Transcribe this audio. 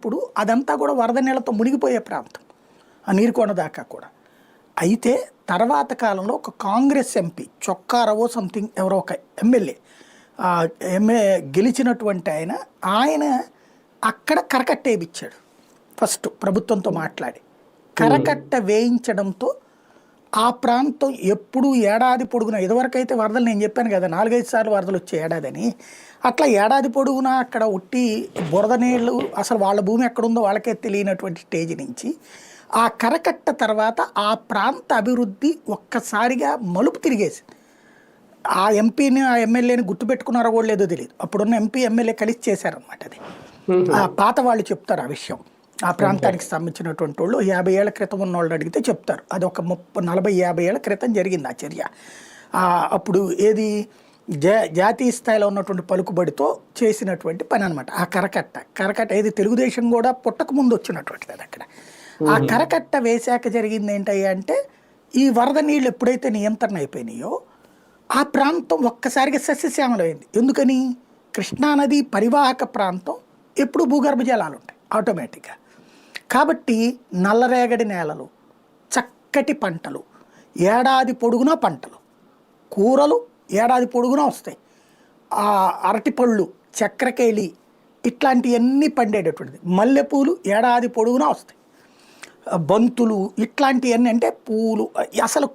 ఇప్పుడు అదంతా కూడా వరద నీళ్ళతో మునిగిపోయే ప్రాంతం ఆ నీరుకొండ దాకా కూడా. అయితే తర్వాత కాలంలో ఒక కాంగ్రెస్ ఎంపీ చొక్కారవో సంథింగ్ ఎవరో ఒక ఎమ్మెల్యే గెలిచినటువంటి ఆయన అక్కడ కరకట్ట వేయించాడు. ఫస్ట్ ప్రభుత్వంతో మాట్లాడి కరకట్ట వేయించడంతో ఆ ప్రాంతం ఎప్పుడు ఏడాది పొడుగునా, ఇదివరకైతే వరదలు నేను చెప్పాను కదా 4-5 సార్లు వరదలు వచ్చే ఏడాదని, అట్లా ఏడాది పొడుగునా అక్కడ ఒట్టి బురద నీళ్ళు అసలు వాళ్ళ భూమి ఎక్కడుందో వాళ్ళకే తెలియనటువంటి స్టేజ్ నుంచి ఆ కరకట్ట తర్వాత ఆ ప్రాంత అభివృద్ధి ఒక్కసారిగా మలుపు తిరిగేసింది. ఆ ఎంపీని ఆ ఎమ్మెల్యేని గుర్తుపెట్టుకున్నారో కూడా లేదో తెలియదు. అప్పుడున్న ఎంపీ ఎమ్మెల్యే కలిసి చేశారనమాట. అది ఆ పాత వాళ్ళు చెప్తారు ఆ విషయం. ఆ ప్రాంతానికి సంబంధించినటువంటి వాళ్ళు 50 ఏళ్ల క్రితం ఉన్న వాళ్ళు అడిగితే చెప్తారు. అది ఒక 40-50 ఏళ్ల క్రితం జరిగింది ఆ చర్య. అప్పుడు ఏది జాతీయ స్థాయిలో ఉన్నటువంటి పలుకుబడితో చేసినటువంటి పని అనమాట. ఆ కరకట్ట ఏది తెలుగుదేశం కూడా పుట్టక ముందు వచ్చినటువంటిది అది అక్కడ. ఆ కరకట్ట వేశాక జరిగింది ఏంటయ్యా అంటే, ఈ వరద నీళ్ళు ఎప్పుడైతే నియంత్రణ అయిపోయినాయో ఆ ప్రాంతం ఒక్కసారిగా సస్యశ్యామలమైంది. ఎందుకని? కృష్ణానది పరివాహక ప్రాంతం ఎప్పుడు భూగర్భ జలాలు ఉంటాయి ఆటోమేటిక్గా. కాబట్టి నల్లరేగడి నేలలు, చక్కటి పంటలు, ఏడాది పొడుగునా పంటలు, కూరలు ఏడాది పొడుగునా వస్తాయి, అరటిపళ్ళు, చక్రకేళి ఇట్లాంటివన్నీ పండేటటువంటిది, మల్లెపూలు ఏడాది పొడుగునా వస్తాయి, బంతులు ఇట్లాంటివన్నీ, అంటే పూలు అసలు